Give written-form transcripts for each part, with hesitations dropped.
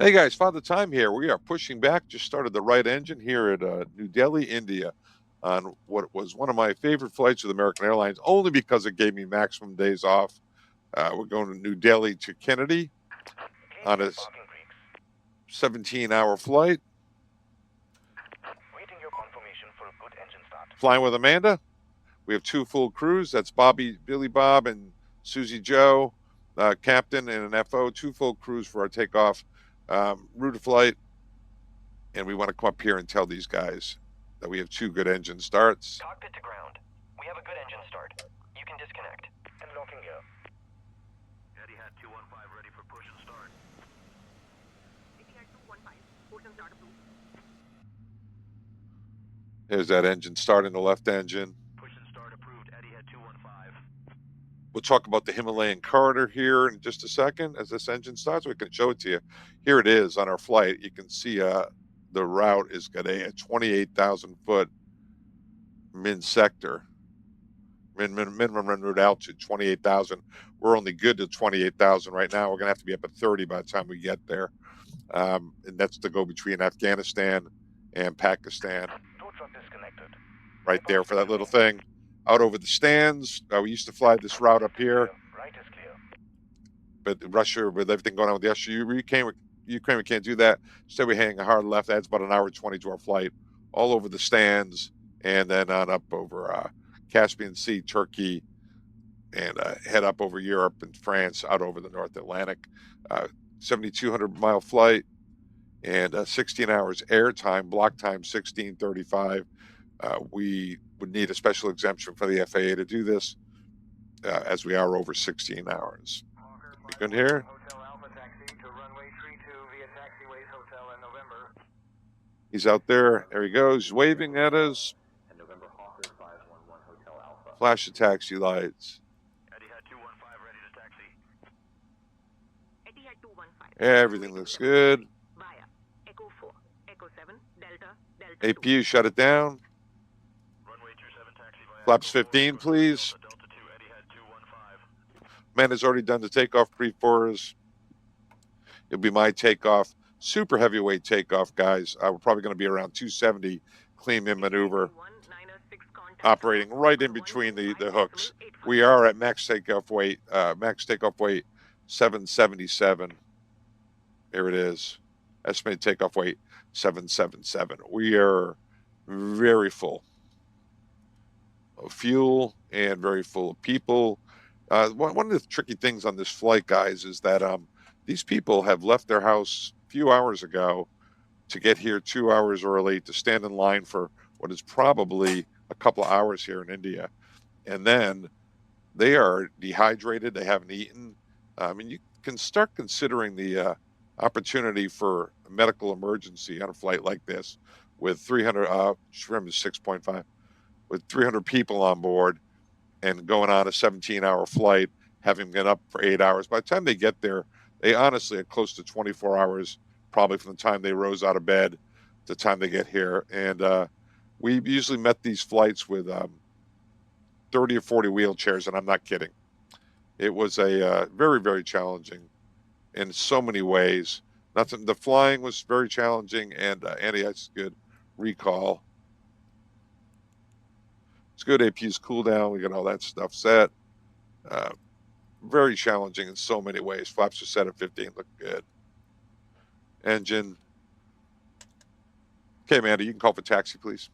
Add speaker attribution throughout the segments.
Speaker 1: Hey guys, Father Time here. We are pushing back. Just started the right engine here at New Delhi, India, on what was one of my favorite flights with American Airlines, only because it gave me maximum days off. We're going to New Delhi to Kennedy on a 17-hour flight.
Speaker 2: Waiting your confirmation for a good engine start.
Speaker 1: Flying with Amanda. We have two full crews. That's Billy Bob, and Susie Joe, captain and an FO. Two full crews for our takeoff route of flight. And we want to come up here and tell these guys that we have two good engine starts.
Speaker 2: Cockpit to ground. We have a good engine start. You can disconnect. And locking gear. Etihad 215 ready for push and start.
Speaker 3: Etihad 215, push and start approved.
Speaker 1: Here's that engine starting, the left engine.
Speaker 2: Push and start approved. Etihad 215.
Speaker 1: We'll talk about the Himalayan corridor here in just a second as this engine starts. We can show it to you. Here it is on our flight. You can see the route is got a 28,000 foot min sector. Minimum run route altitude 28,000. We're only good to 28,000 right now. We're gonna have to be up at 30 by the time we get there, and that's to go between Afghanistan and Pakistan.
Speaker 2: Tow truck disconnected.
Speaker 1: Right there for that little thing. Out over the stands. We used to fly this route up here,
Speaker 2: Right is clear.
Speaker 1: but Russia, with everything going on with the Ukraine, we can't do that. Instead, we hang a hard left. Adds about an hour 20 to our flight, all over the stands, and then on up over Caspian Sea, Turkey, and head up over Europe and France, out over the North Atlantic. 7,200-mile flight, and 16 hours air time, block time 16:35. We would need a special exemption for the FAA to do this, as we are over 16 hours. You can hear?
Speaker 2: Hotel Alpha taxi to runway 32 via taxiways hotel in November.
Speaker 1: He's out there. There he goes, waving at us.
Speaker 2: And November Hawker 511 Hotel Alpha.
Speaker 1: Flash the taxi lights.
Speaker 2: Etihad 215 ready to taxi.
Speaker 3: Etihad 215.
Speaker 1: Everything looks good.
Speaker 3: Via Echo 4, Echo 7, Delta,
Speaker 1: APU, shut it down.
Speaker 2: Runway 27 taxi via
Speaker 1: Flaps
Speaker 2: Echo 4,
Speaker 1: 15, please.
Speaker 2: Delta 2 Etihad 215.
Speaker 1: Amanda's already done the takeoff brief for us. It'll be my takeoff. Super heavyweight takeoff, guys. We're probably going to be around 270 clean in maneuver, operating right in between the hooks. We are at max takeoff weight 777. There it is. Estimated takeoff weight 777. We are very full of fuel and very full of people. One of the tricky things on this flight, guys, is that these people have left their house a few hours ago to get here 2 hours early to stand in line for what is probably a couple of hours here in India. And then they are dehydrated. They haven't eaten. I mean, you can start considering the opportunity for a medical emergency on a flight like this with 300, trim is 6.5, with 300 people on board and going on a 17-hour flight, having been up for 8 hours. By the time they get there, they honestly are close to 24 hours, probably from the time they rose out of bed to the time they get here. And we usually met these flights with 30 or 40 wheelchairs, and I'm not kidding. It was a very, very challenging in so many ways. The flying was very challenging, and anti-ice good recall. It's good. APU's cool down. We got all that stuff set. Very challenging in so many ways. Flaps are set at 15. Look good. Engine. Okay, Amanda, you can call for taxi, please.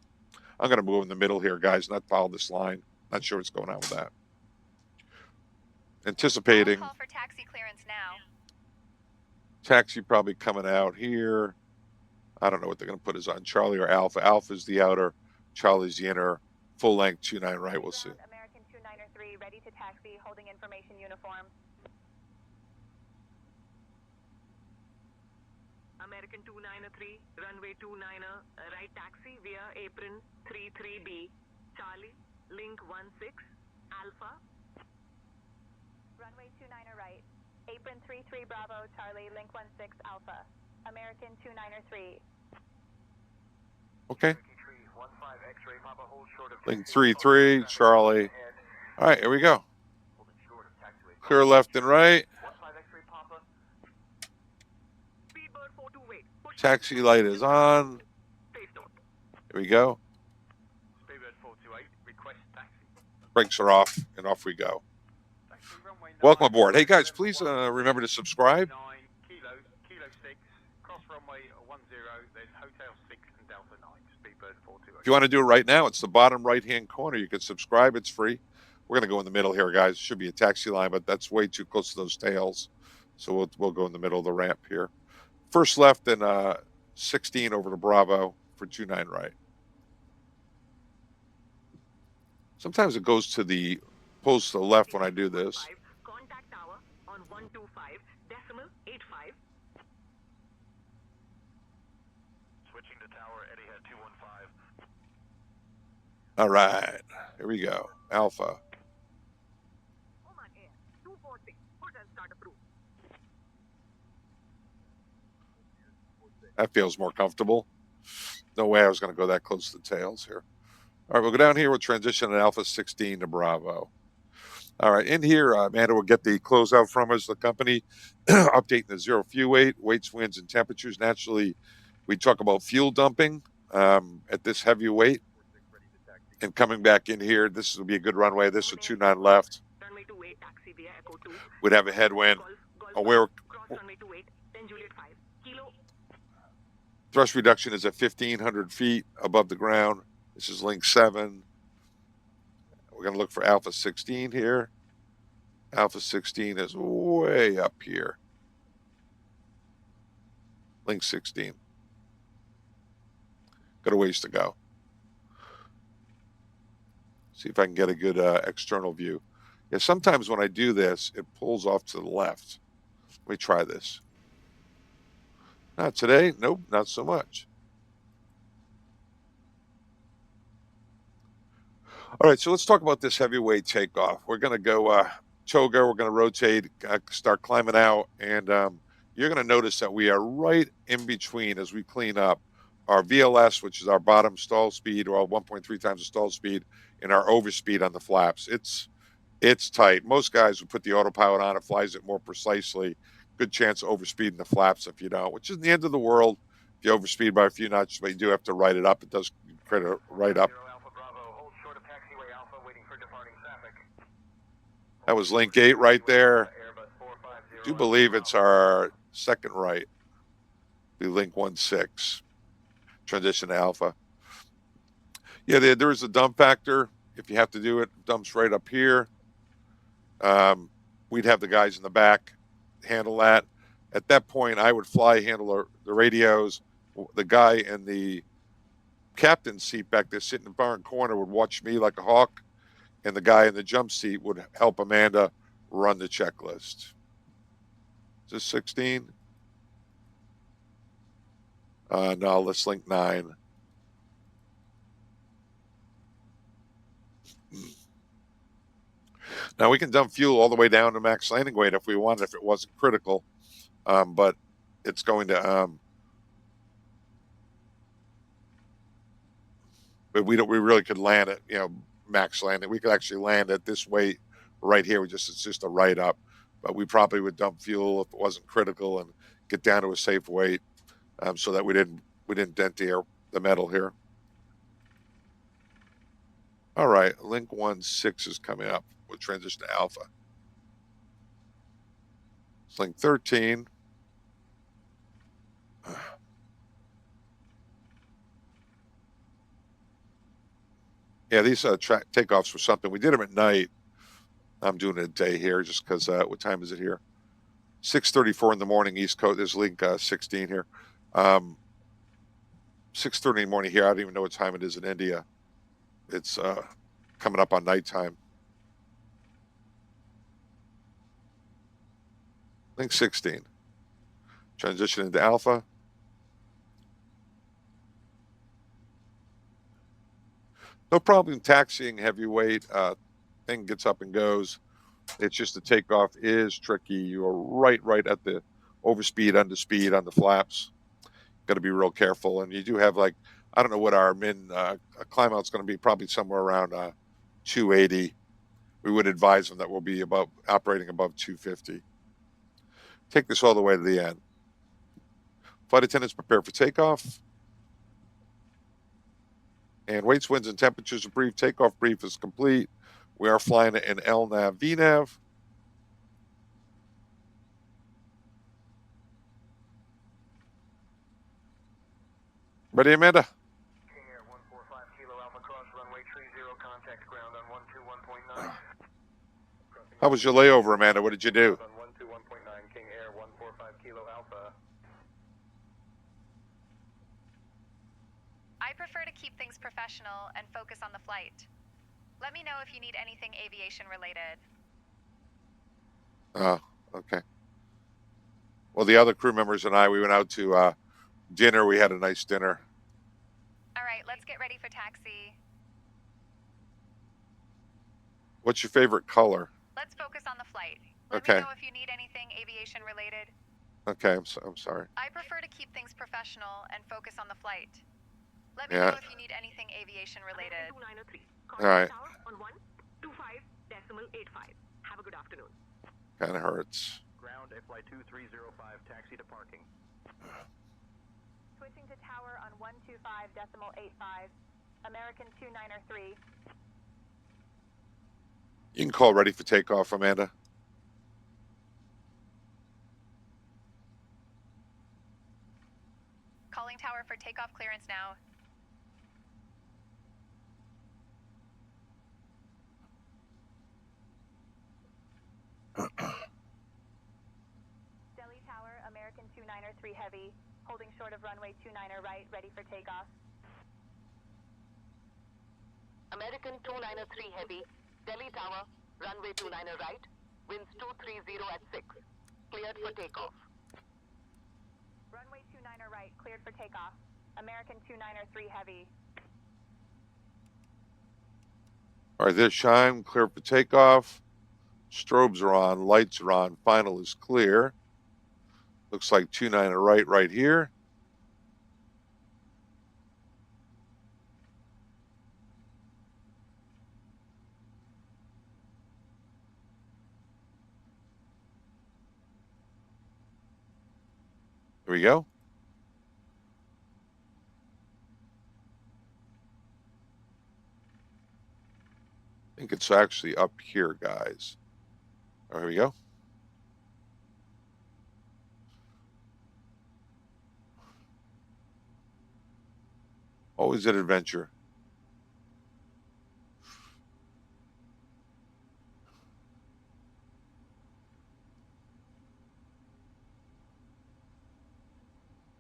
Speaker 1: I'm going to move in the middle here, guys, not follow this line. Not sure what's going on with that. Anticipating.
Speaker 4: Call for taxi clearance now.
Speaker 1: Taxi probably coming out here. I don't know what they're going to put us on, Charlie or Alpha. Alpha's the outer, Charlie's the inner. Full length 29 right. We'll see.
Speaker 4: American 293 ready to taxi, holding information uniform.
Speaker 3: American 293, runway 29, right taxi via apron 33B, Charlie, link 16, Alpha.
Speaker 4: Runway 29 right. Apron 33 Bravo, Charlie, link 16 Alpha. American 293.
Speaker 1: Okay. Link 33, Charlie. All right, here we go. Clear left and right. Taxi light is on. Here we go.
Speaker 2: Speedbird 428, request taxi.
Speaker 1: Brakes are off, and off we go. Welcome aboard. Hey guys, please remember to subscribe.
Speaker 2: Kilo 6, cross runway 10, then Hotel 6 and Delta 9, Speedbird 428.
Speaker 1: If you want to do it right now, it's the bottom right-hand corner. You can subscribe. It's free. We're going to go in the middle here, guys. It should be a taxi line, but that's way too close to those tails. So we'll go in the middle of the ramp here. First left and 16 over to Bravo for 29 right. Sometimes it goes to the pulls to the left when I do this.
Speaker 3: Contact tower on 125.85.
Speaker 2: Switching to tower, Etihad 215.
Speaker 1: All right, here we go. Alpha.
Speaker 3: Oman Air 246. Hotel start approved.
Speaker 1: That feels more comfortable. No way I was going to go that close to the tails here. All right, we'll go down here. We'll transition to Alpha 16 to Bravo. All right, in here, Amanda will get the closeout from us, the company, updating the zero fuel weight, weights, winds, and temperatures. Naturally, we talk about fuel dumping at this heavy weight. And coming back in here, this will be a good runway. This is 29 left.
Speaker 3: Runway 28, taxi via Echo 2.
Speaker 1: We'd have a headwind.
Speaker 3: Golf,
Speaker 1: We're
Speaker 3: cross runway 28, 10 Juliet 5. Kilo.
Speaker 1: thrust reduction is at 1,500 feet above the ground. This is link 7. We're going to look for Alpha 16 here. Alpha 16 is way up here. Link 16. Got a ways to go. See if I can get a good external view. Yeah, sometimes when I do this, it pulls off to the left. Let me try this. Not today. Nope, not so much. All right, so let's talk about this heavyweight takeoff. We're going to go toga. We're going to rotate, start climbing out, and you're going to notice that we are right in between as we clean up our VLS, which is our bottom stall speed, or 1.3 times the stall speed, and our overspeed on the flaps. It's tight. Most guys would put the autopilot on. It flies it more precisely. Good chance of overspeeding the flaps if you don't, which isn't the end of the world if you overspeed by a few notches, but you do have to write it up. It does create a write up. That was link 8 right there. I do believe it's our second right. The link 16. Transition to Alpha. Yeah, there is a dump factor. If you have to do it, dumps right up here. We'd have the guys in the back handle that. At that point, I would handle the radios. The guy in the captain's seat back there sitting in the barn corner would watch me like a hawk, and the guy in the jump seat would help Amanda run the checklist. Is this 16? No, let's link 9. Now we can dump fuel all the way down to max landing weight if we wanted, if it wasn't critical, but it's going to. But we really could land it, max landing. We could actually land at this weight right here. It's just a write up, but we probably would dump fuel if it wasn't critical and get down to a safe weight, so that we didn't dent the metal here. All right, link 16 is coming up. We'll transition to Alpha. It's link 13. Yeah, these takeoffs were something. We did them at night. I'm doing it a day here just because, what time is it here? 6:34 in the morning, East Coast. There's link 16 here. 6:30 in the morning here. I don't even know what time it is in India. It's coming up on nighttime. Link 16. Transition into Alpha. No problem taxiing heavyweight. Thing gets up and goes. It's just the takeoff is tricky. You're right at the overspeed, underspeed on the flaps. Got to be real careful. And you do have I don't know what our min climb out's going to be, probably somewhere around 280. We would advise them that we'll be operating above 250. Take this all the way to the end. Flight attendants prepare for takeoff. And weights, winds, and temperatures are brief. Takeoff brief is complete. We are flying in LNAV, VNAV. Ready, Amanda?
Speaker 2: King Air 145 Kilo Alpha cross runway 30, contact ground on 121.9.
Speaker 1: How was your layover, Amanda? What did you do?
Speaker 2: On 121.9, King Air 145 Kilo Alpha.
Speaker 5: I prefer to keep things professional and focus on the flight. Let me know if you need anything aviation related.
Speaker 1: Okay. Well, the other crew members and I, we went out to dinner. We had a nice dinner.
Speaker 5: All right, let's get ready for taxi.
Speaker 1: What's your favorite color?
Speaker 5: Let's focus on the flight. Let
Speaker 1: Okay.
Speaker 5: me know if you need anything aviation related.
Speaker 1: Okay, I'm sorry.
Speaker 5: I prefer to keep things professional and focus on the flight. Let me
Speaker 1: Yeah.
Speaker 5: know if you need anything aviation related.
Speaker 3: 2903.
Speaker 1: All right.
Speaker 3: Tower on 125.85. Have a good afternoon.
Speaker 1: Kind of hurts.
Speaker 2: Ground flight 2305, taxi to parking.
Speaker 4: Switching to tower on 125.85. American 293.
Speaker 1: You can call ready for takeoff, Amanda.
Speaker 5: Calling tower for takeoff clearance now.
Speaker 4: Delhi Tower, American 293 Heavy. Holding short of runway 29 right, ready for takeoff.
Speaker 6: American 293 Heavy, Delhi Tower, runway 29 right, winds 230 at 6. Cleared for takeoff.
Speaker 4: Runway 29 right, cleared for takeoff. American 293 Heavy.
Speaker 1: All right, there's Shine, clear for takeoff. Strobes are on, lights are on, final is clear. Looks like 29 right here. Here we go. I think it's actually up here, guys. Oh, here we go. Always an adventure.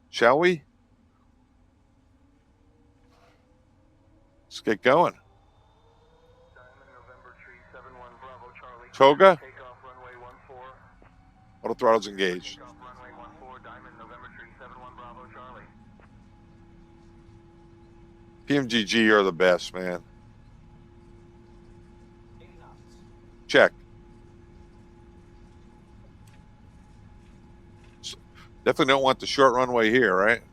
Speaker 1: Shall we? Let's get going.
Speaker 2: Diamond November 371 Bravo Charlie.
Speaker 1: Toga,
Speaker 2: Takeoff runway 14.
Speaker 1: auto throttles engaged.
Speaker 2: Takeoff runway 14, Diamond November 371 Bravo Charlie.
Speaker 1: PMGG are the best, man. Check. Definitely don't want the short runway here, right?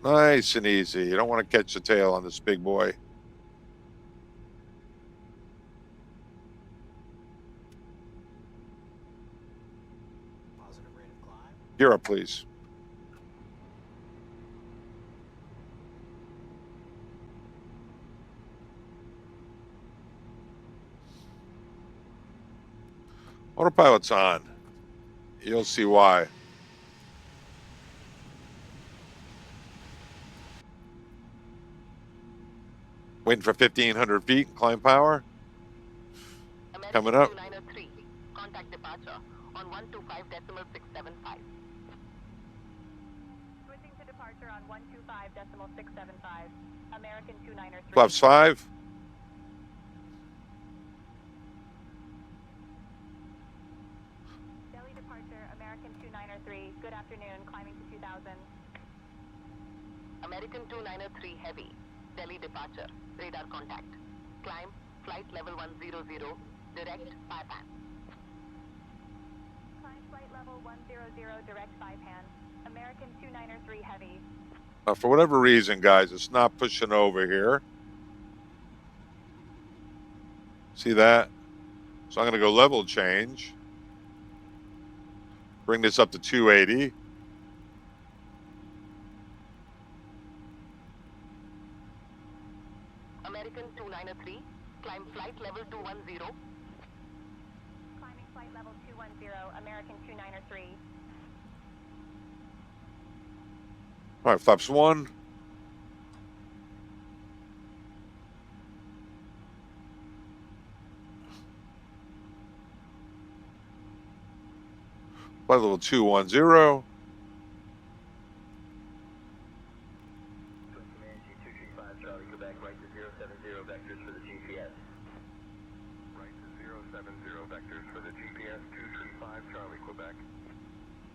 Speaker 1: Nice and easy. You don't want to catch the tail on this big boy. Gear up, please. Autopilot's on. You'll see why. Waiting for 1,500 feet, climb power.
Speaker 6: American
Speaker 1: Coming up.
Speaker 6: 293, contact departure on 125.675.
Speaker 4: Switching to departure on 125.675. American 293.
Speaker 1: Flaps 5.
Speaker 4: Delhi departure, American 293. Good afternoon, climbing to 2000.
Speaker 6: American 293 Heavy, Delhi departure, radar contact. Climb, flight level 100, direct 5-pan.
Speaker 4: Climb flight level 100, direct 5-pan. American 293 Heavy.
Speaker 1: For whatever reason, guys, it's not pushing over here. See that? So I'm going to go level change. Bring this up to 280.
Speaker 6: American 293, climb flight level 210.
Speaker 4: Climbing flight level 210, American 293.
Speaker 1: All right, flaps 1. Flight level 210.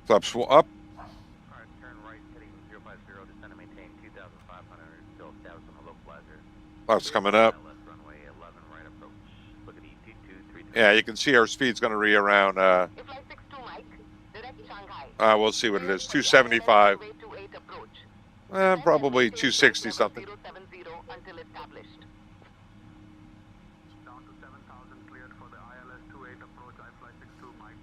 Speaker 1: Flaps up.
Speaker 2: Alright, turn right, heading 050, descend and maintain 2,500, still established on the localizer.
Speaker 1: Flaps coming up.
Speaker 2: Left runway 11, right approach. Look at E2233.
Speaker 1: Yeah, you can see our speed's going to be around,
Speaker 6: Flight 62 Mike, direct Shanghai.
Speaker 1: we'll see what it is, 275.
Speaker 6: Runway 28 approach.
Speaker 1: Probably 260 something.
Speaker 6: 070 until established.
Speaker 3: Down to 7,000 cleared for the ILS 28 approach. I fly 62 Mike.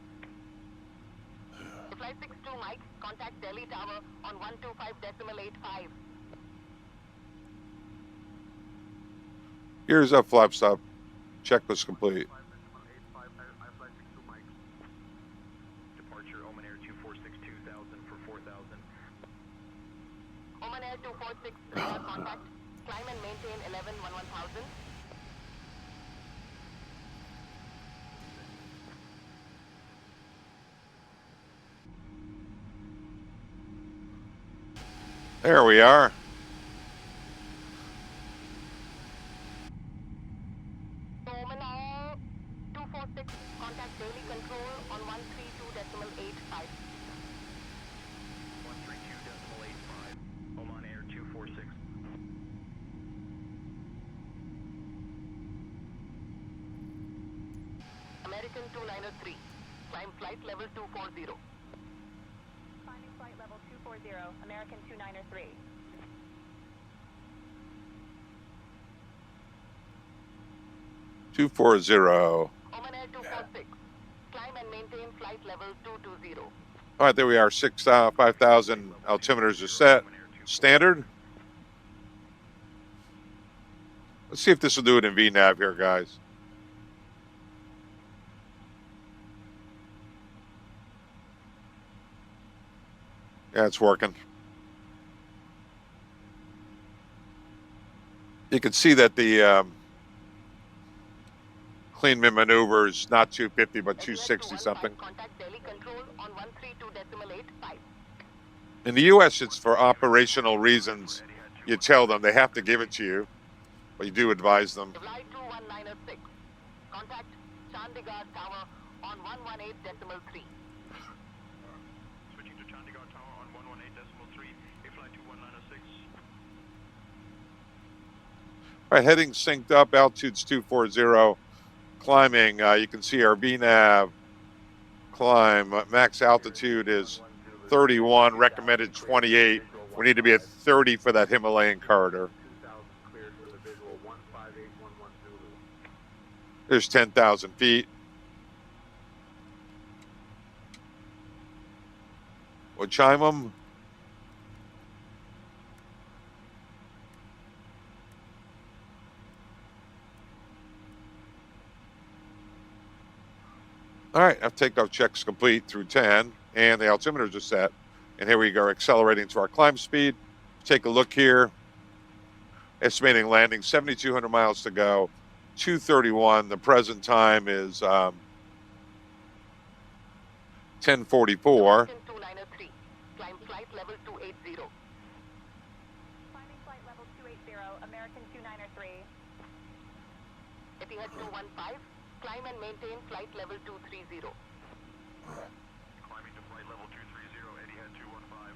Speaker 6: Flight 62 Mike, contact Delhi Tower on 125.85.
Speaker 1: Here's up, flaps up. Checklist complete.
Speaker 3: 5.85, I fly 62 Mike.
Speaker 2: Departure Oman Air 246, 2,000 for 4,000.
Speaker 6: Oman Air 246, radar contact. Climb and maintain 11,1000.
Speaker 1: There we are.
Speaker 6: Oman Air 246, contact daily control on 132.85.
Speaker 2: 132.85. Oman Air 246.
Speaker 6: American 293, climb flight level 240.
Speaker 4: Climbing flight level 240, American 293.
Speaker 1: 240.
Speaker 6: Oman Air 246, climb and maintain flight level 220.
Speaker 1: All right, there we are. 5,000 altimeters are set. Standard. Let's see if this will do it in VNAV here, guys. Yeah, it's working. You can see that the clean mid maneuver is not 250, but 260 something.
Speaker 6: Contact daily control on 132.85.
Speaker 1: In the U.S., it's for operational reasons. You tell them they have to give it to you, but you do advise them.
Speaker 6: Flight 21906, contact Chandigarh Tower on 118.3.
Speaker 2: Switching to Chandigarh Tower on 118.3. A flight 21906.
Speaker 1: All right, heading synced up, altitude's 240. Climbing, you can see our VNAV climb. Max altitude is 31, recommended 28. We need to be at 30 for that Himalayan corridor.
Speaker 3: 2,000 cleared for the visual 15811 Zulu.
Speaker 1: There's 10,000 feet. We'll chime them. All right, I've takeoff checks complete through 10, and the altimeters are set. And here we go, accelerating to our climb speed. Take a look here. Estimating landing, 7,200 miles to go, 2:31. The present time is 10:44.
Speaker 6: 293, climb flight level 280.
Speaker 4: Climbing flight level 280, American 293.
Speaker 6: Etihad 215, climb and maintain flight level 230.
Speaker 2: Climbing to flight level 230, Etihad 215.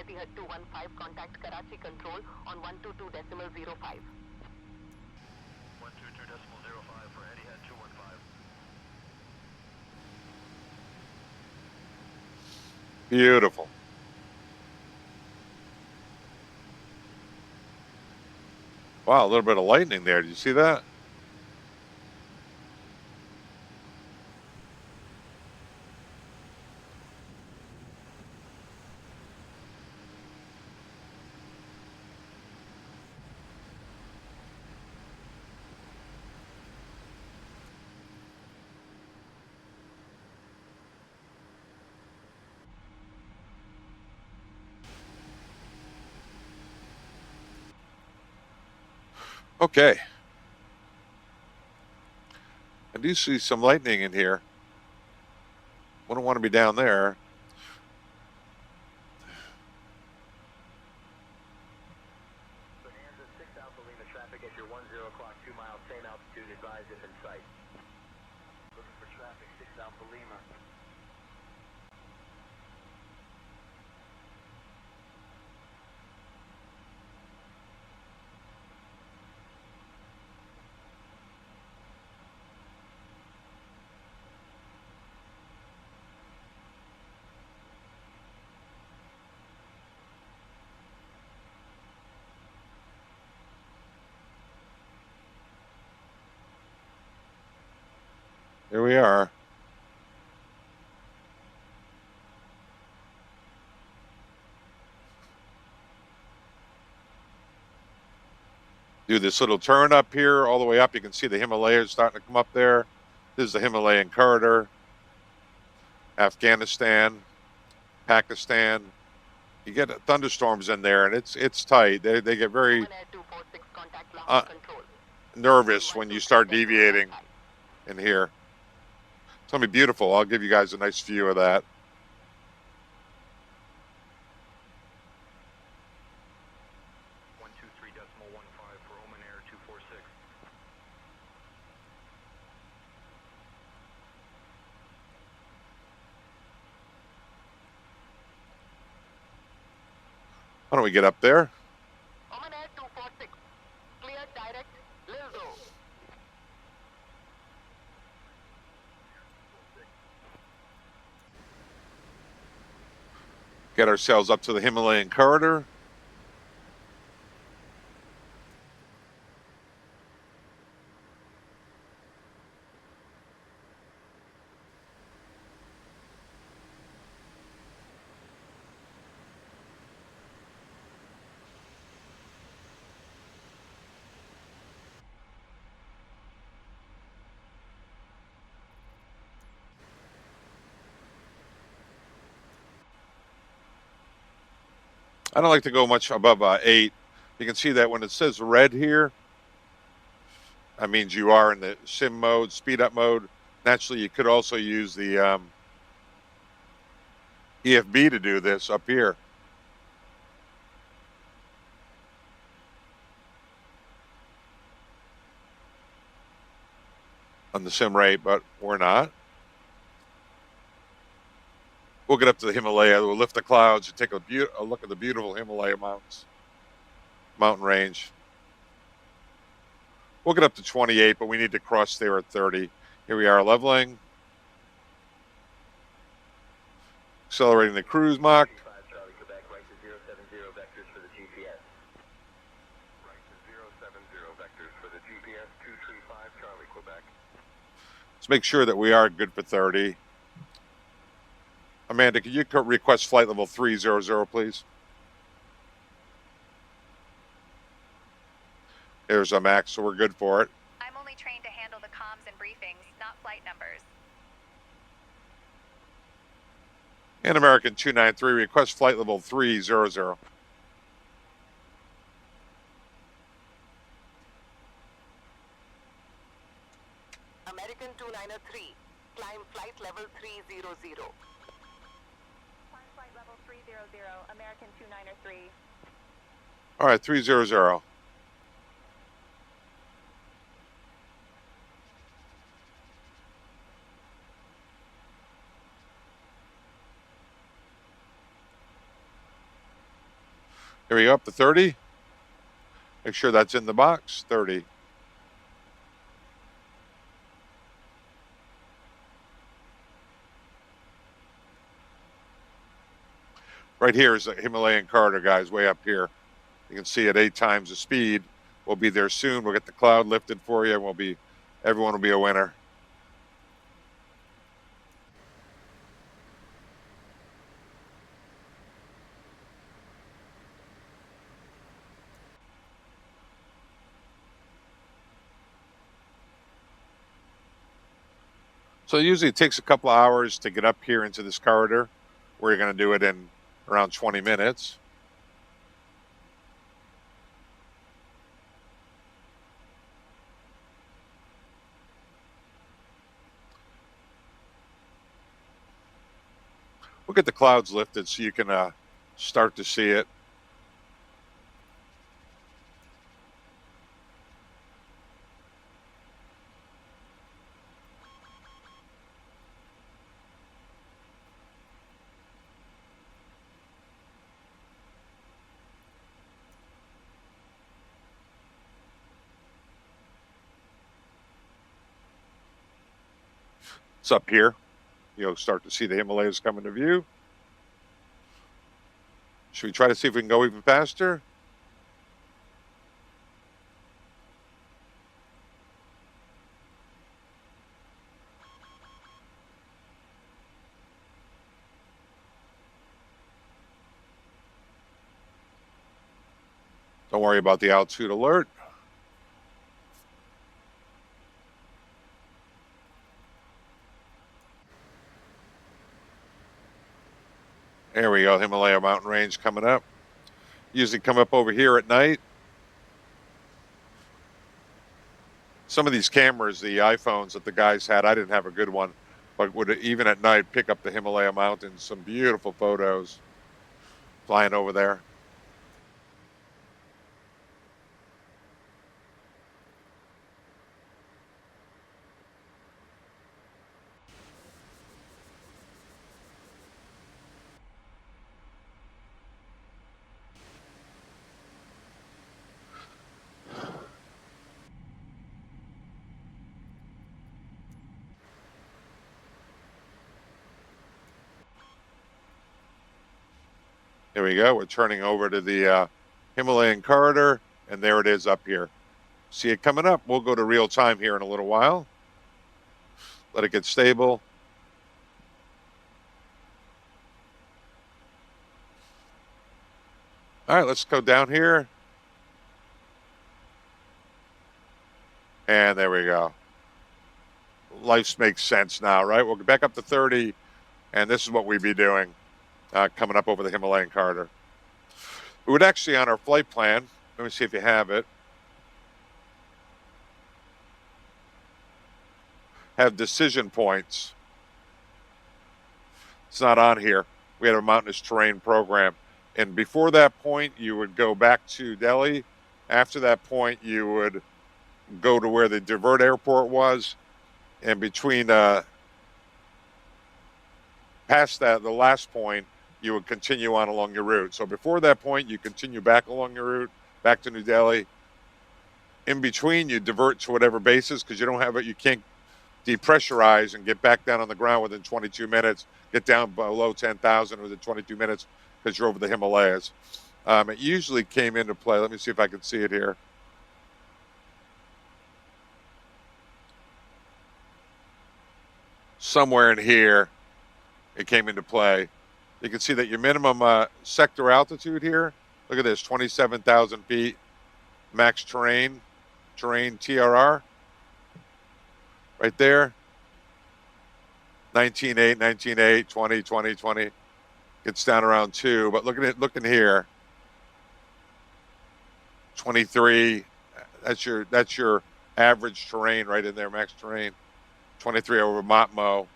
Speaker 6: Etihad 215, contact Karachi Control on 122.05.
Speaker 2: 122.05 for Etihad 215.
Speaker 1: Beautiful. Wow, a little bit of lightning there. Did you see that? Okay. I do see some lightning in here. Wouldn't want to be down there.
Speaker 2: Bonanza 6 Alpha Lima traffic at your 10 o'clock, 2 miles, same altitude, advised if in sight. Looking for traffic, 6 Alpha Lima.
Speaker 1: Here we are. Do this little turn up here, all the way up. You can see the Himalayas starting to come up there. This is the Himalayan corridor. Afghanistan, Pakistan. You get thunderstorms in there, and it's tight. They get very
Speaker 6: Oman Air 246, contact Lahore Control.
Speaker 1: nervous when you start deviating in here. It's going to be beautiful. I'll give you guys a nice view of that.
Speaker 2: 123.15 for Oman Air 246.
Speaker 1: Why don't we get up there?
Speaker 6: Oman Air 246, cleared direct, Lilzo.
Speaker 1: Get ourselves up to the Himalayan corridor. I don't like to go much above 8. You can see that when it says red here, that means you are in the sim mode, speed up mode. Naturally, you could also use the EFB to do this up here. On the sim rate, but we're not. We'll get up to the Himalaya. We'll lift the clouds and take a look at the beautiful Himalaya mountains, mountain range. We'll get up to 28, but we need to cross there at 30. Here we are leveling. Accelerating the cruise Mach.
Speaker 2: 35 Charlie Quebec, right to 070 vectors for the GPS. Right to 070 vectors for the GPS, 235 Charlie Quebec.
Speaker 1: Let's make sure that we are good for 30. Amanda, can you request flight level 300, please? There's a max, so we're good for it.
Speaker 5: I'm only trained to handle the comms and briefings, not flight numbers.
Speaker 1: And American 293, request flight level 300.
Speaker 6: American 293, climb flight level 300.
Speaker 4: Climb flight level 300, American 293.
Speaker 1: All right, 300. Here we go, up to 30. Make sure that's in the box, 30. Right here is the Himalayan corridor, guys, way up here. You can see at 8 times the speed. We'll be there soon. We'll get the cloud lifted for you, and everyone will be a winner. So usually it takes a couple of hours to get up here into this corridor. We're going to do it in around 20 minutes. We'll get the clouds lifted so you can start to see it. It's up here. You'll start to see the Himalayas come into view. Should we try to see if we can go even faster? Don't worry about the altitude alert. There we go, Himalaya mountain range coming up. Usually come up over here at night. Some of these cameras, the iPhones that the guys had, I didn't have a good one, but would even at night pick up the Himalaya mountains. Some beautiful photos flying over there. There we go. We're turning over to the Himalayan corridor, and there it is up here. See it coming up. We'll go to real time here in a little while. Let it get stable. All right, let's go down here. And there we go. Life makes sense now, right? We'll get back up to 30, and this is what we'd be doing coming up over the Himalayan corridor. We would actually, on our flight plan, let me see if you have it, have decision points. It's not on here. We had a mountainous terrain program. And before that point, you would go back to Delhi. After that point, you would go to where the divert airport was. And between past that, the last point, you would continue on along your route. So before that point, you continue back along your route, back to New Delhi. In between, you divert to whatever bases because you don't have it. You can't depressurize and get back down on the ground within 22 minutes, get down below 10,000 within 22 minutes because you're over the Himalayas. It usually came into play. Let me see if I can see it here. Somewhere in here, it came into play. You can see that your minimum sector altitude here, look at this, 27,000 feet, max terrain TRR, right there. 19.8, 19.8, 20, 20, 20. Gets down around 2, but looking here, 23. That's your average terrain right in there, max terrain. 23 over Matmo.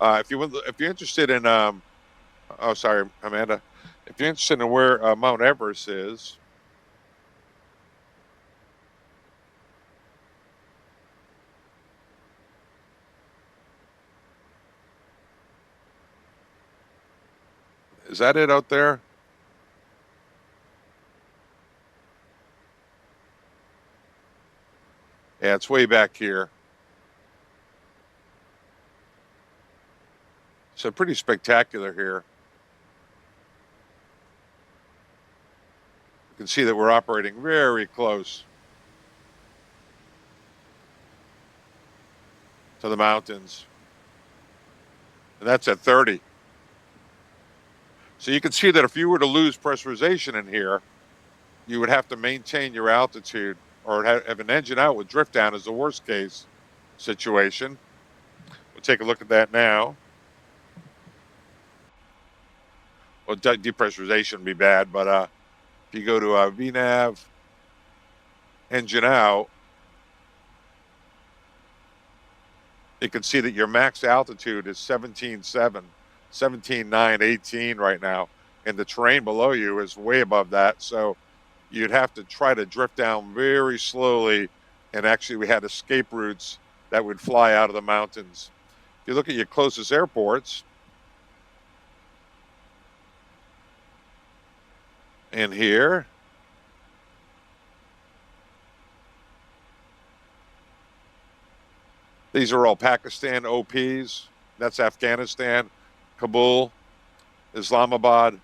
Speaker 1: If you're interested in, oh sorry, Amanda, if you're interested in where Mount Everest is, Is that it out there? Yeah, it's way back here. So pretty spectacular here. You can see that we're operating very close to the mountains. And that's at 30. So you can see that if you were to lose pressurization in here, you would have to maintain your altitude or have an engine out with drift down as the worst case situation. We'll take a look at that now. Well, depressurization would be bad, but if you go to VNAV, engine out, you can see that your max altitude is 17.7, 17.9, 18 right now. And the terrain below you is way above that. So you'd have to try to drift down very slowly. And actually, we had escape routes that would fly out of the mountains. If you look at your closest airports, in here, these are all Pakistan OPs. That's Afghanistan, Kabul, Islamabad,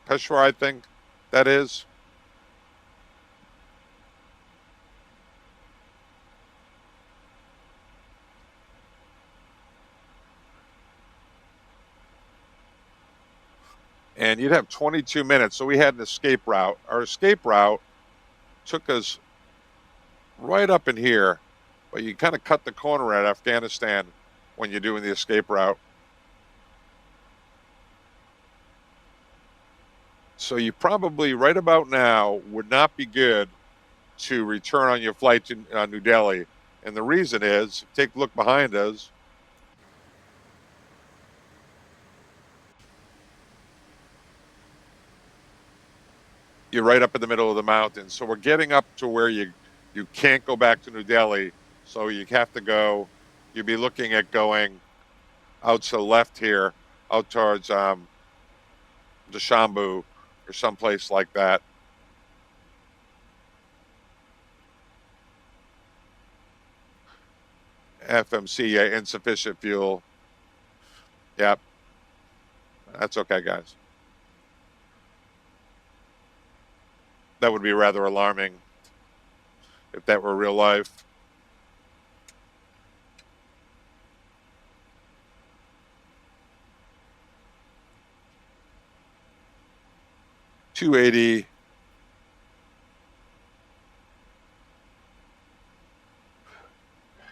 Speaker 1: Peshawar, I think that is. And you'd have 22 minutes. So we had an escape route. Our escape route took us right up in here, but you kind of cut the corner at Afghanistan when you're doing the escape route. So you probably right about now would not be good to return on your flight to New Delhi. And the reason is, take a look behind us. You're right up in the middle of the mountains. So we're getting up to where you can't go back to New Delhi. So you have to go, you'd be looking at going out to the left here, out towards Dushanbe or someplace like that. FMC, yeah, insufficient fuel. Yep. That's okay, guys. That would be rather alarming if that were real life. $280.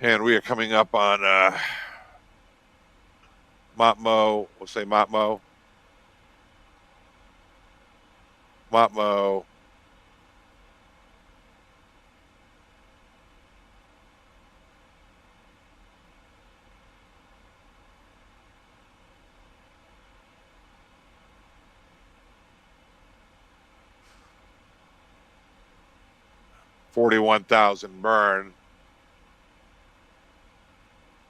Speaker 1: And we are coming up on Matmo. We'll say Matmo. Matmo. $41,000 burn.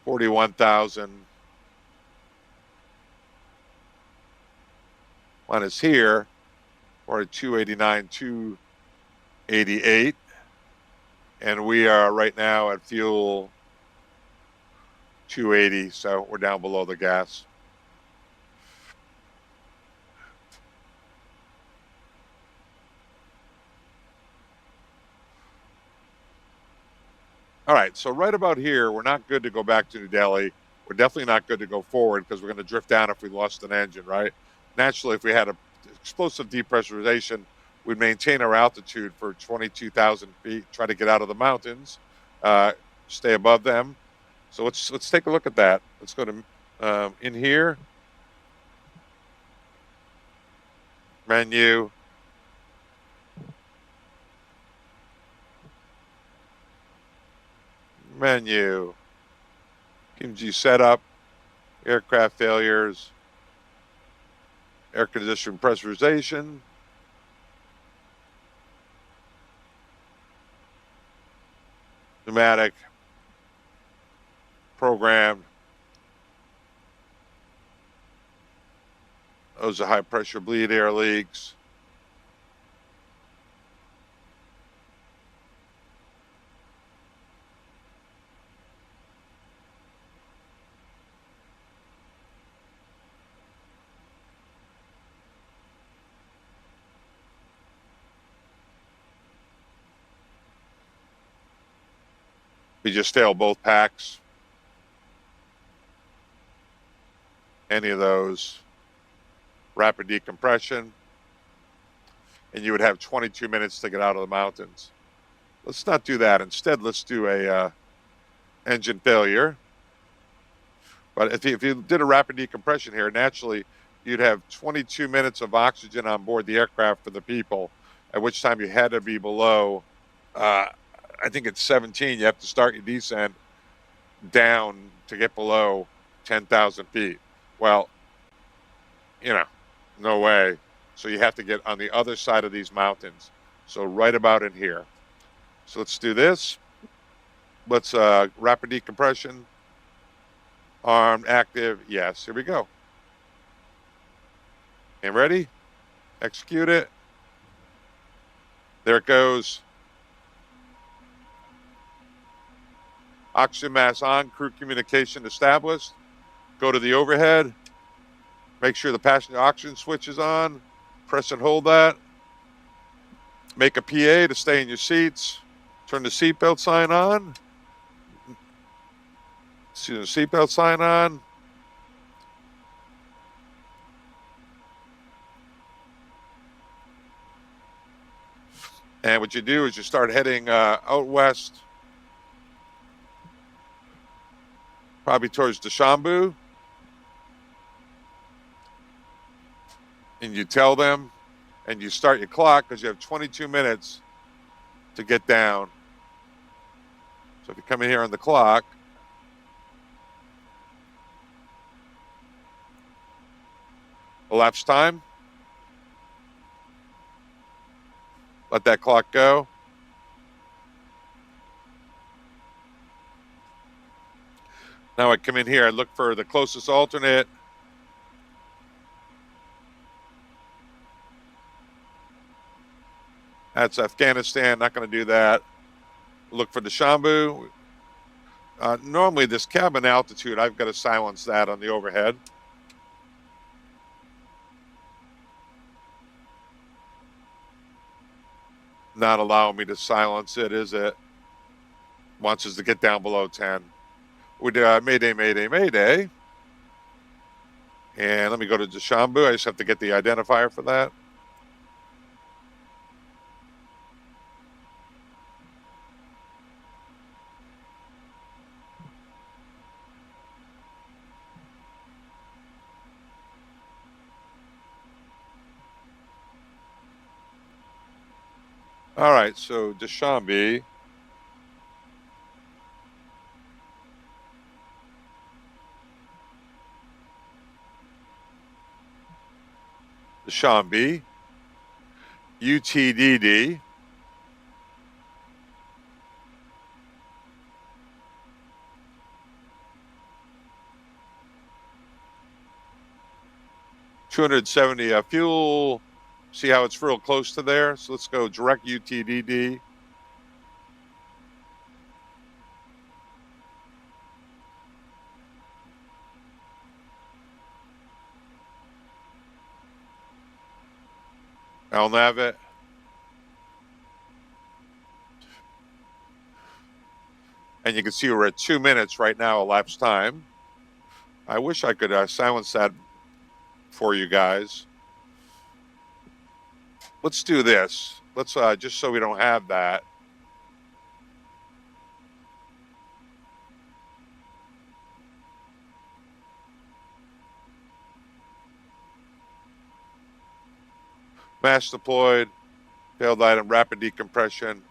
Speaker 1: 41,000 minus here. We're at 289, 288. And we are right now at fuel 280. So we're down below the gas. All right, so right about here, we're not good to go back to New Delhi. We're definitely not good to go forward because we're going to drift down if we lost an engine, right? Naturally, if we had an explosive depressurization, we'd maintain our altitude for 22,000 feet, try to get out of the mountains, stay above them. So let's take a look at that. Let's go to in here, menu, menu, KMG setup, aircraft failures, air conditioning pressurization, pneumatic, programmed, Those are high pressure bleed air leaks. We just failed both packs. Any of those. Rapid decompression. And you would have 22 minutes to get out of the mountains. Let's not do that. Instead, let's do a engine failure. But if you did a rapid decompression here, naturally, you'd have 22 minutes of oxygen on board the aircraft for the people, at which time you had to be below, I think it's 17. You have to start your descent down to get below 10,000 feet. Well, you know, no way. So you have to get on the other side of these mountains. So right about in here. So let's do this. Let's rapid decompression. Armed, active. Yes, here we go. And ready? Execute it. There it goes. Oxygen mask on, crew communication established. Go to the overhead. Make sure the passenger oxygen switch is on. Press and hold that. Make a PA to stay in your seats. Turn the seatbelt sign on. See the seatbelt sign on. And what you do is you start heading out west, probably towards Dushanbe. And you tell them, and you start your clock because you have 22 minutes to get down. So if you come in here on the clock, elapsed time, let that clock go. Now I come in here, I look for the closest alternate. That's Afghanistan, not going to do that. Look for Dushanbe. Normally this cabin altitude, I've got to silence that on the overhead. Not allowing me to silence it, is it? Wants us to get down below 10. We do Mayday, Mayday, Mayday. And let me go to Dushanbe. I just have to get the identifier for that. All right, so Dushanbe. Dushanbe. UTDD. $270 fuel. See how it's real close to there? So let's go direct UTDD. I'll nav it. And you can see we're at 2 minutes right now, elapsed time. I wish I could silence that for you guys. Let's do this. Let's just so we don't have that. Mass deployed, failed item, rapid decompression.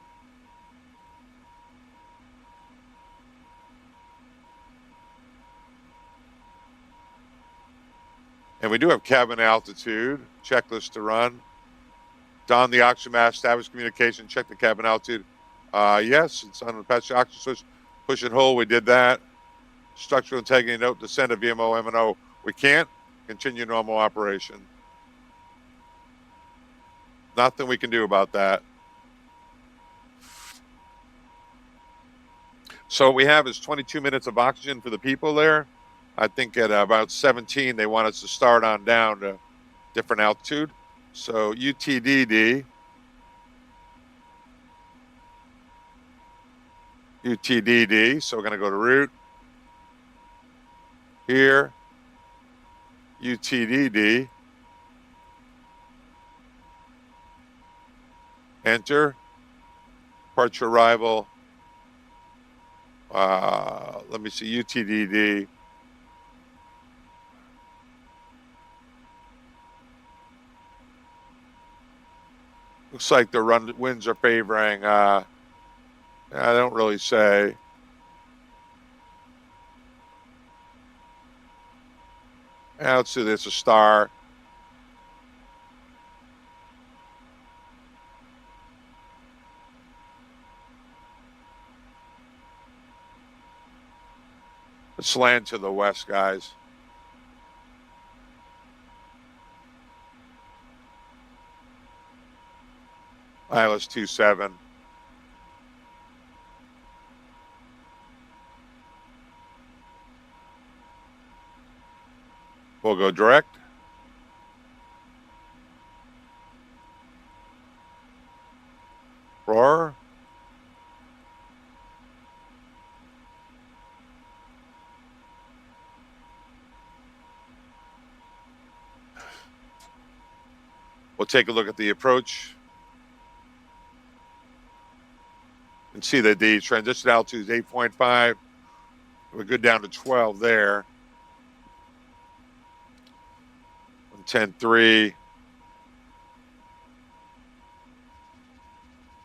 Speaker 1: And we do have cabin altitude, checklist to run. Don the oxygen mask, establish communication, check the cabin altitude. Yes, it's on the passenger oxygen switch. Push and hold, we did that. Structural integrity note, descend to VMO, MNO. We can't. Continue normal operation. Nothing we can do about that. So what we have is 22 minutes of oxygen for the people there. I think at about 17, they want us to start on down to different altitude. So UTDD, UTDD. So we're going to go to route here, UTDD, enter, departure arrival. Let me see, UTDD. Looks like the winds are favoring. I don't really say. Let's see, there's a star. Let's land to the west, guys. ILS 27. We'll go direct. Roar. We'll take a look at the approach and see that the transition altitude is 8.5. We're good down to 12 there. 10.3.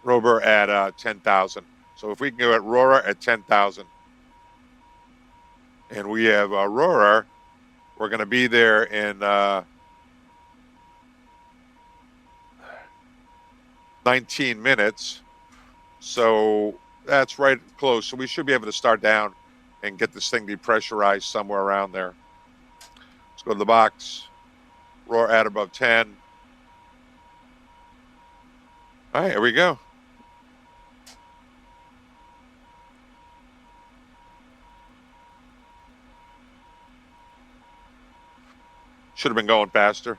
Speaker 1: Rover at 10,000. So if we can go at Aurora at 10,000, and we have Aurora, we're going to be there in 19 minutes. So that's right close. So we should be able to start down and get this thing depressurized somewhere around there. Let's go to the box. Roar at above 10. All right, here we go. Should have been going faster.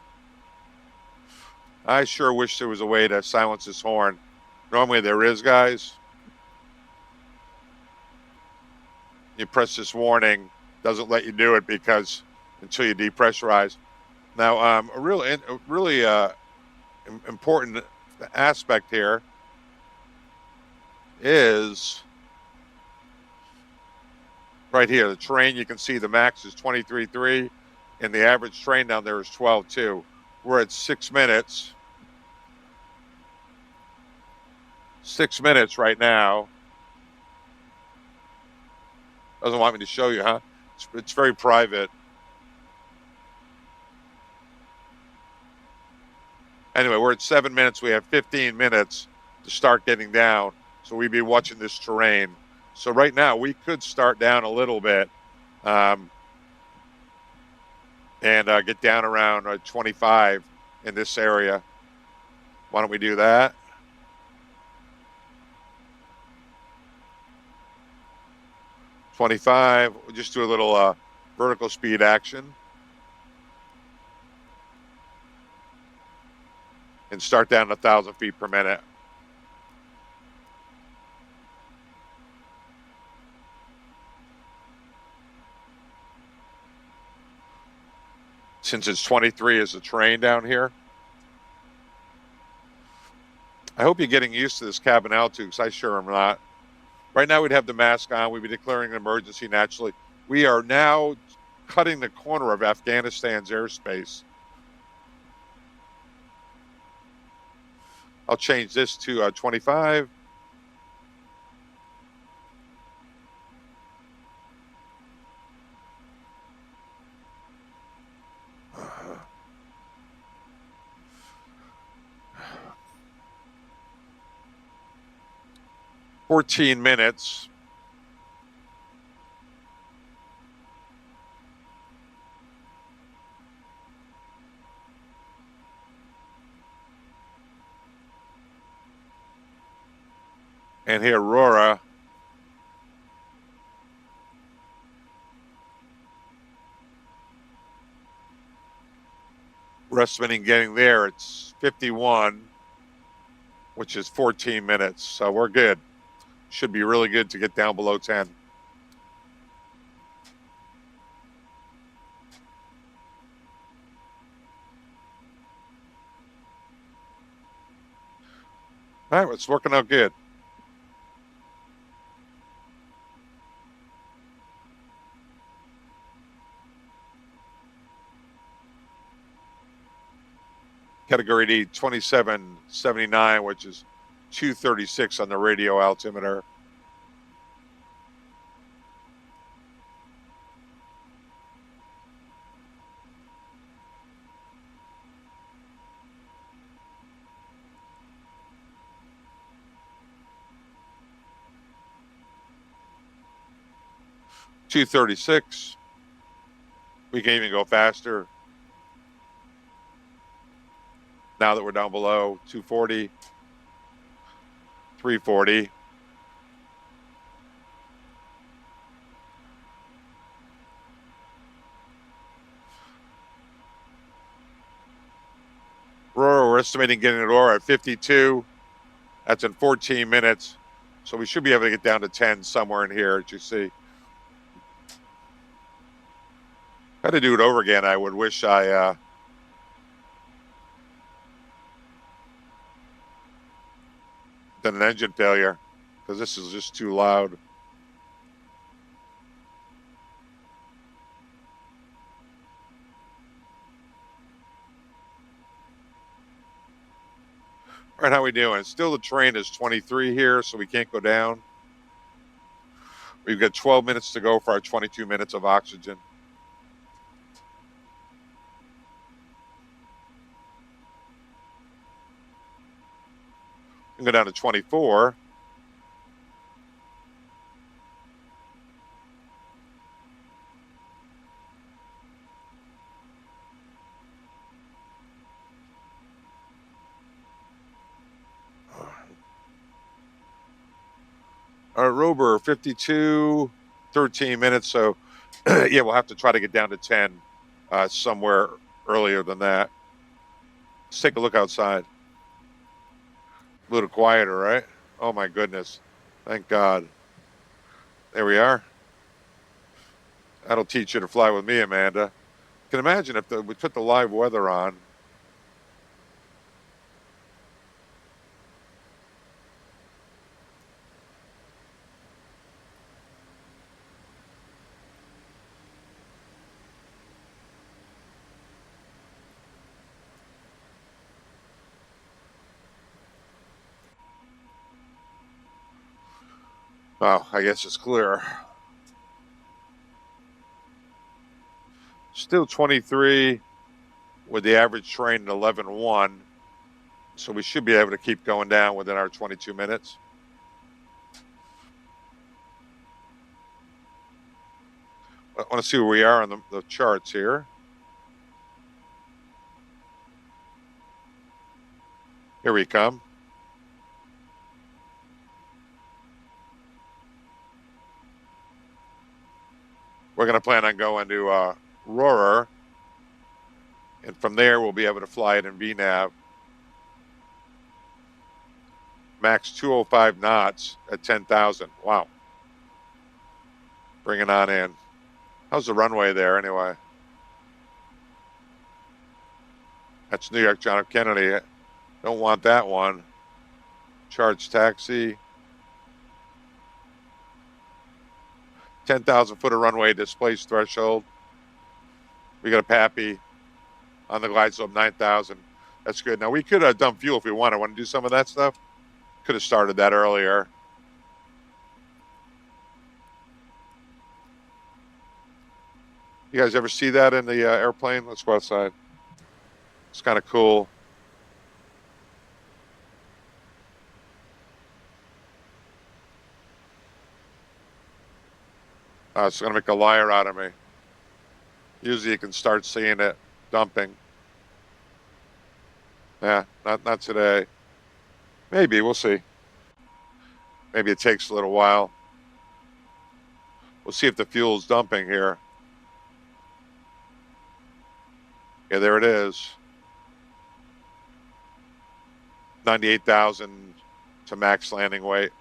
Speaker 1: I sure wish there was a way to silence this horn. Normally there is, guys. You press this warning, doesn't let you do it because until you depressurize. Now, a really important aspect here is right here. The terrain, you can see the max is 23.3 and the average terrain down there is 12.2. We're at 6 minutes. 6 minutes right now. Doesn't want me to show you, huh? It's very private. Anyway, we're at 7 minutes. We have 15 minutes to start getting down. So we'd be watching this terrain. So right now we could start down a little bit and get down around 25 in this area. Why don't we do that? $25. We'll just do a little vertical speed action. And start down 1,000 feet per minute. Since it's 23 is the terrain down here. I hope you're getting used to this cabin altitude because I sure am not. Right now we'd have the mask on. We'd be declaring an emergency naturally. We are now cutting the corner of Afghanistan's airspace. I'll change this to 25. Uh, 14 minutes. And here, Aurora. We're estimating getting there. It's 51, which is 14 minutes. So we're good. Should be really good to get down below 10. All right, it's working out good. Category D, 2779, which is 236 on the radio altimeter. $236. We can even go faster. Now that we're down below 240, 340. Aurora, we're estimating getting Aurora at 52. That's in 14 minutes. So we should be able to get down to 10 somewhere in here, as you see. If I had to do it over again, I would wish I done an engine failure, because this is just too loud. All right, how we doing? Still the terrain is 23 here, so we can't go down. We've got 12 minutes to go for our 22 minutes of oxygen. We can go down to 24. All right, Rober, 52, 13 minutes. So, yeah, we'll have to try to get down to 10 somewhere earlier than that. Let's take a look outside. A little quieter, right? Oh, my goodness. Thank God. There we are. That'll teach you to fly with me, Amanda. You can imagine if we put the live weather on. Oh, I guess it's clear. Still 23 with the average train at 11.1. So we should be able to keep going down within our 22 minutes. I want to see where we are on the charts here. Here we come. We're going to plan on going to Aurora. And from there, we'll be able to fly it in VNAV. Max 205 knots at 10,000. Wow. Bring it on in. How's the runway there anyway? That's New York John F. Kennedy. Don't want that one. Charge taxi. 10,000 foot of runway displaced threshold. We got a Pappy on the glide slope, 9,000. That's good. Now, we could have dumped fuel if we wanted. Want to do some of that stuff? Could have started that earlier. You guys ever see that in the airplane? Let's go outside. It's kind of cool. It's going to make a liar out of me. Usually you can start seeing it dumping. Yeah, not today. Maybe, we'll see. Maybe it takes a little while. We'll see if the fuel's dumping here. Yeah, there it is. 98,000 to max landing weight.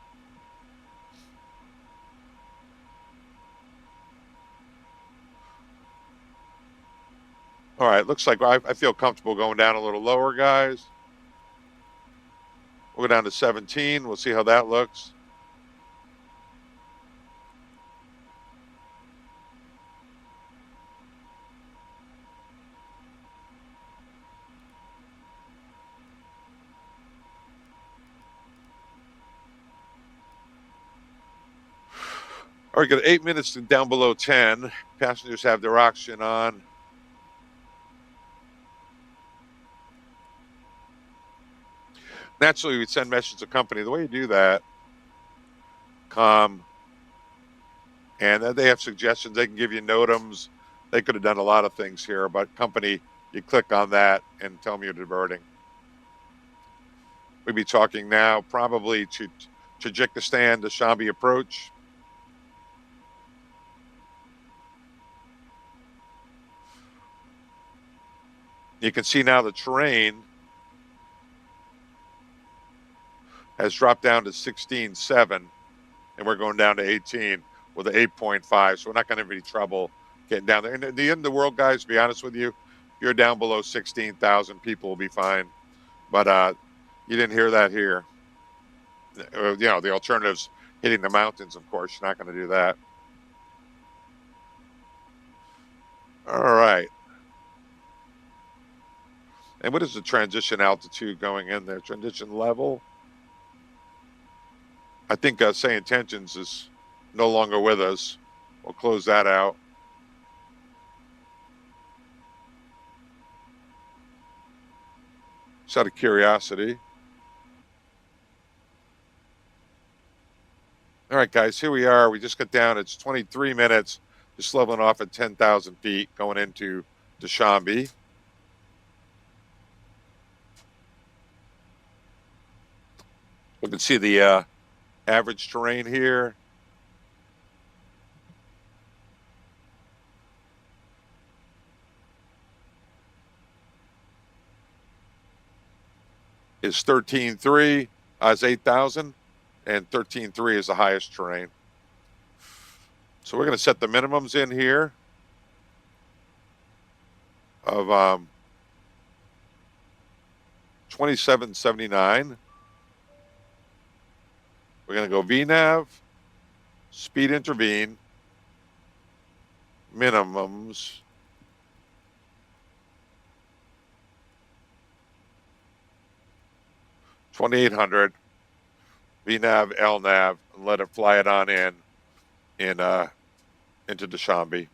Speaker 1: All right, looks like I feel comfortable going down a little lower, guys. We'll go down to 17. We'll see how that looks. All right, got 8 minutes to down below 10. Passengers have their oxygen on. Naturally, we'd send messages to company. The way you do that, and they have suggestions. They can give you NOTAMs. They could have done a lot of things here, but company, you click on that and tell them you're diverting. We'd be talking now probably to Tajikistan, the Shambi approach. You can see now the terrain has dropped down to 16.7, and we're going down to 18 with an 8.5. So we're not going to have any trouble getting down there. And at the end of the world, guys, to be honest with you, if you're down below 16,000, people will be fine. But you didn't hear that here. You know, the alternative's hitting the mountains, of course. You're not going to do that. All right. And what is the transition altitude going in there? Transition level? I think Say Intentions is no longer with us. We'll close that out. Just out of curiosity. All right, guys, here we are. We just got down. It's 23 minutes, just leveling off at 10,000 feet going into Dushanbe. We can see the average terrain here. Is 13.3 is 8,000, and 13.3 is the highest terrain. So we're going to set the minimums in here of 2779. We're going to go VNAV, speed intervene, minimums. $2,800, VNAV, LNAV, and let it fly it on into Dushanbe.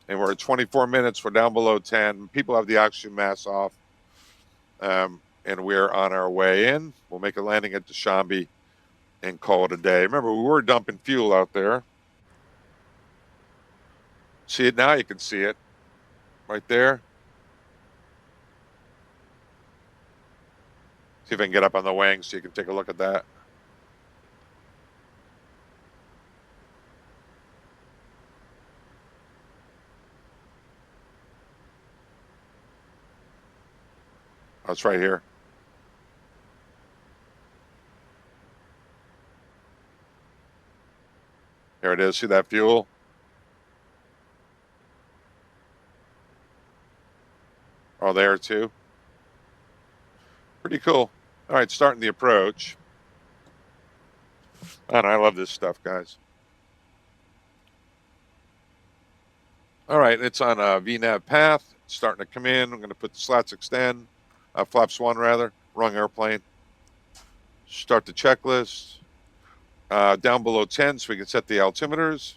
Speaker 1: And we're at 24 minutes. We're down below 10. People have the oxygen mask off. And we're on our way in. We'll make a landing at Dushanbe and call it a day. Remember, we were dumping fuel out there. See it now? You can see it right there. See if I can get up on the wing so you can take a look at that. Oh, it's right here. There it is. See that fuel? Oh, there too. Pretty cool. All right, starting the approach. And I love this stuff, guys. All right, it's on a VNAV path. It's starting to come in. I'm going to put the slats extend. Flaps 1, rather. Wrong airplane. Start the checklist. Down below 10 so we can set the altimeters.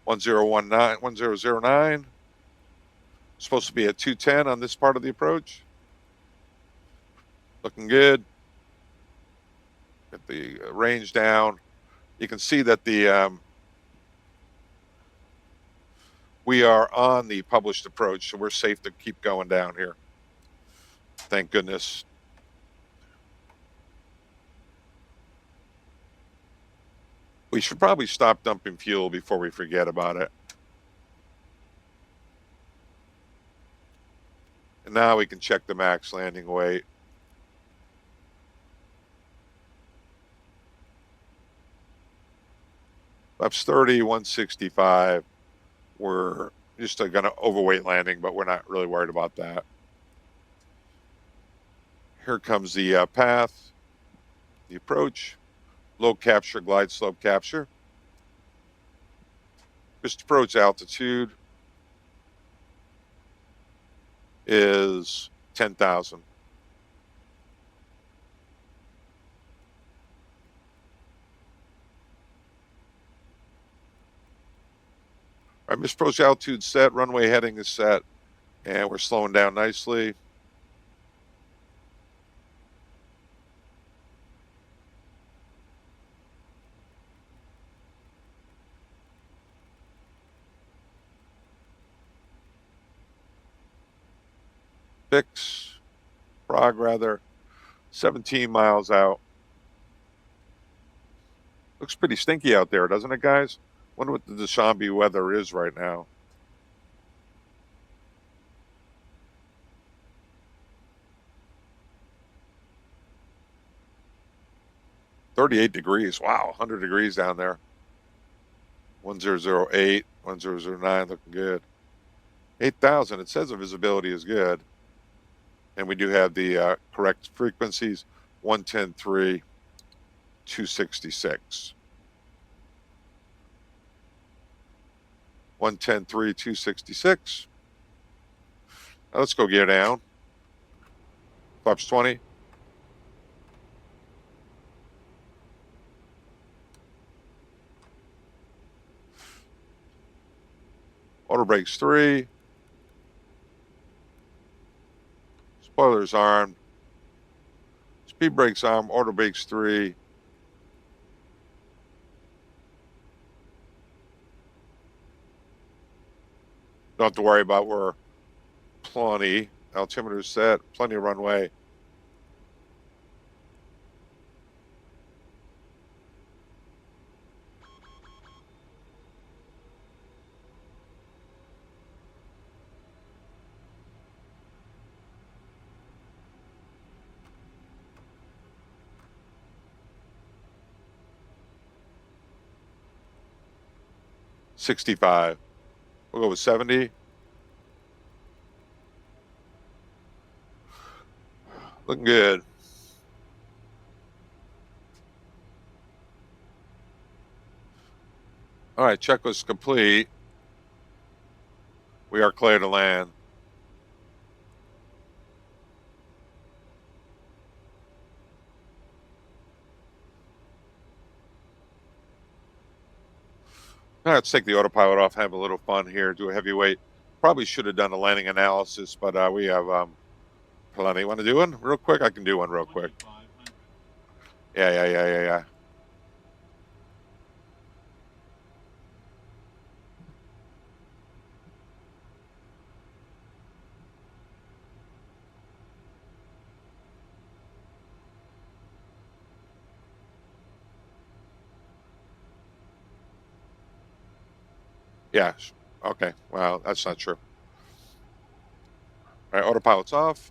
Speaker 1: One 1009. Supposed to be at 210 on this part of the approach. Looking good. Get the range down. You can see that we are on the published approach, so we're safe to keep going down here. Thank goodness. We should probably stop dumping fuel before we forget about it. And now we can check the max landing weight. Flaps 30, 165. We're just going to overweight landing, but we're not really worried about that. Here comes the path, the approach, low capture, glide slope capture. Just approach altitude is 10,000. All right, approach altitude set, runway heading is set, and we're slowing down nicely. Prague rather, 17 miles out. Looks pretty stinky out there, doesn't it, guys? Wonder what the Dushanbe weather is right now. $38 degrees. Wow, 100 degrees down there. 1008, 1009, looking good. 8,000. It says the visibility is good. And we do have the correct frequencies, 110.3, 266. 110.3, 266. Now let's go gear down. Flaps 20. Auto brakes 3. Spoilers armed. Speed brakes armed. Auto brakes 3. Don't have to worry about we're plenty. Altimeter set. Plenty of runway. $65. We'll go with 70. Looking good. All right, checklist complete. We are clear to land. All right, let's take the autopilot off, have a little fun here, do a heavyweight. Probably should have done a landing analysis, but we have plenty. Want to do one real quick? I can do one real quick. Yeah. Yeah, okay, well, that's not true. All right, autopilot's off.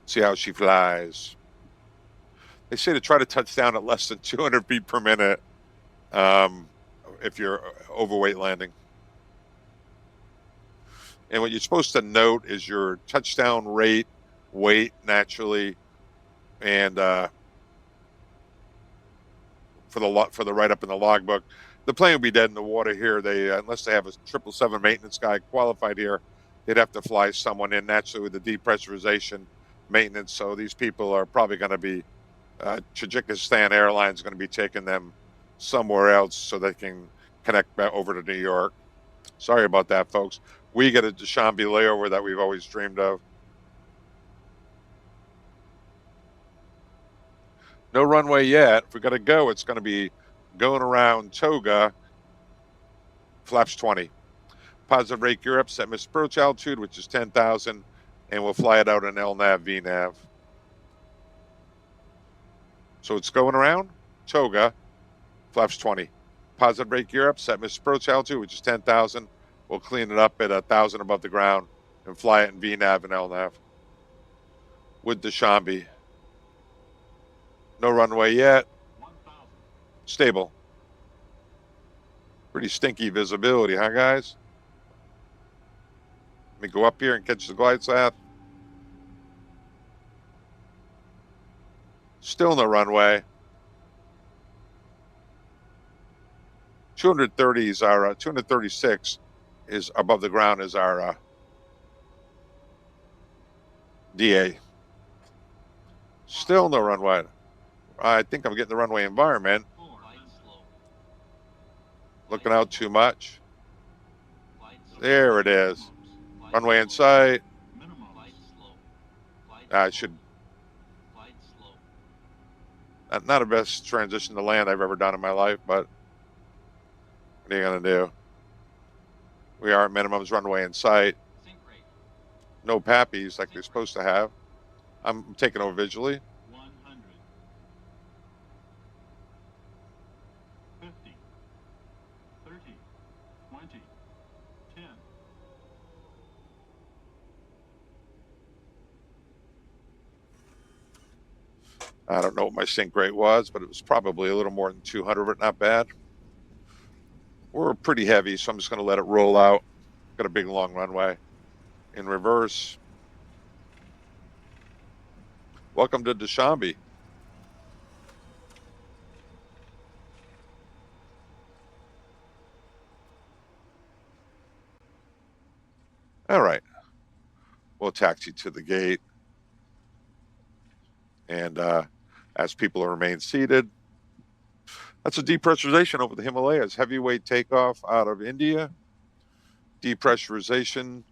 Speaker 1: See how she flies. They say to try to touch down at less than 200 feet per minute if you're overweight landing. And what you're supposed to note is your touchdown rate, weight naturally, and for the write up in the logbook. The plane would be dead in the water here. They unless they have a 777 maintenance guy qualified here, they'd have to fly someone in naturally with the depressurization maintenance. So these people are probably going to be Tajikistan Airlines is going to be taking them somewhere else so they can connect back over to New York. Sorry about that, folks. We get a Dushanbe layover that we've always dreamed of. No runway yet. If we got to go, it's going to be going around Toga. Flaps 20. Positive rate gear up, set missed approach altitude, which is 10,000, and we'll fly it out in LNAV, VNAV. So it's going around, toga, flaps 20. Positive rate gear up, set missed approach altitude, which is 10,000. We'll clean it up at 1,000 above the ground and fly it in VNAV and LNAV. With Dushanbe. No runway yet. Stable. Pretty stinky visibility, huh, guys? Let me go up here and catch the glide path. Still no runway. 230 is our 236 is above the ground is our DA. Still no runway. I think I'm getting the runway environment. Looking out too much. There it is. Runway in sight. I should. Not the best transition to land I've ever done in my life, but what are you going to do? We are at minimums, runway in sight. No pappies like they're supposed to have. I'm taking over visually.
Speaker 7: 100. 50. 30. 20. 10.
Speaker 1: I don't know what my sync rate was, but it was probably a little more than 200, but not bad. We're pretty heavy, so I'm just going to let it roll out. Got a big long runway. In reverse. Welcome to Dushanbe. All right. We'll taxi to the gate. And as people remain seated, that's a depressurization over the Himalayas. Heavyweight takeoff out of India. Depressurization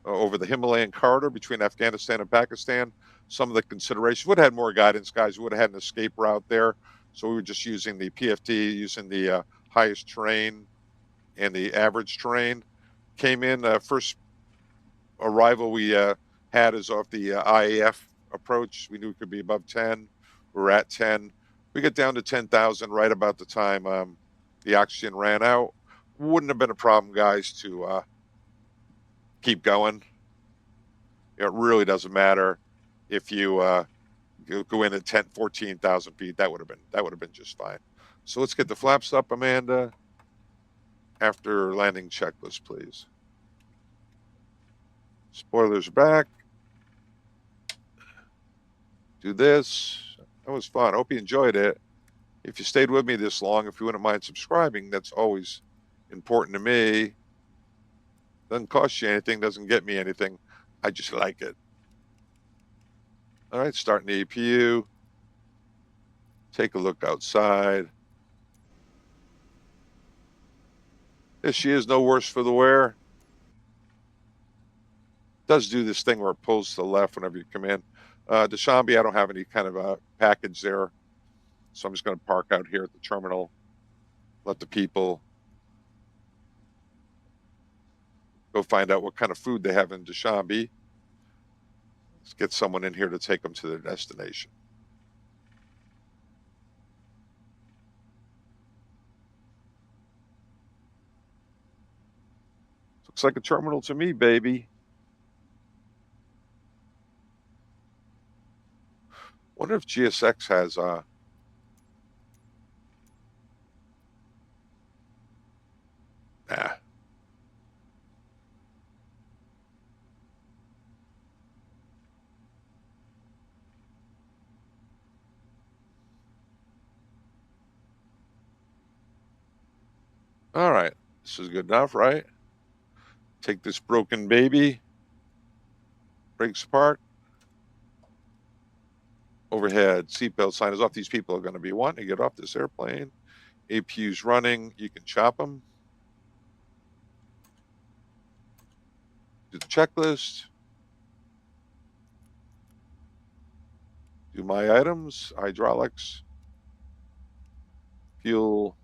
Speaker 1: over the Himalayan corridor between Afghanistan and Pakistan. Some of the considerations would have had more guidance, guys. We would have had an escape route there. So we were just using the PFD, using the highest terrain and the average terrain. Came in, first arrival we had is off the IAF approach. We knew it could be above 10. We're at 10. We get down to 10,000 right about the time the oxygen ran out. Wouldn't have been a problem, guys, to keep going. It really doesn't matter if you go in at 10, 14,000 feet. That would have been just fine. So let's get the flaps up, Amanda. After landing checklist, please. Spoilers back. Do this. That was fun. I hope you enjoyed it. If you stayed with me this long, if you wouldn't mind subscribing, that's always important to me. Doesn't cost you anything, doesn't get me anything. I just like it. All right, starting the APU. Take a look outside. There she is, no worse for the wear. Does do this thing where it pulls to the left whenever you come in. Dushanbe, I don't have any kind of a package there. So I'm just going to park out here at the terminal. Let the people go find out what kind of food they have in Dushanbe. Let's get someone in here to take them to their destination. Looks like a terminal to me, baby. Wonder if GSX has nah. All right, this is good enough, right? Take this broken baby, brakes apart. Overhead, seatbelt sign is off. These people are going to be wanting to get off this airplane. APU's running. You can chop them. Do the checklist. Do my items, hydraulics, fuel.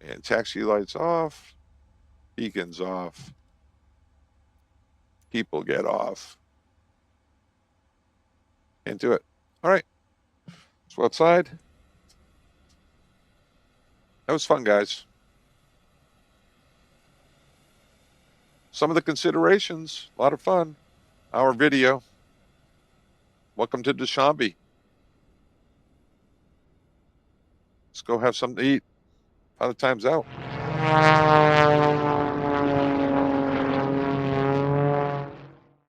Speaker 1: And taxi lights off, beacons off, people get off. Can't do it. All right, let's go outside. That was fun, guys. Some of the considerations, a lot of fun. Our video. Welcome to Dushanbe. Let's go have something to eat. By the time's out.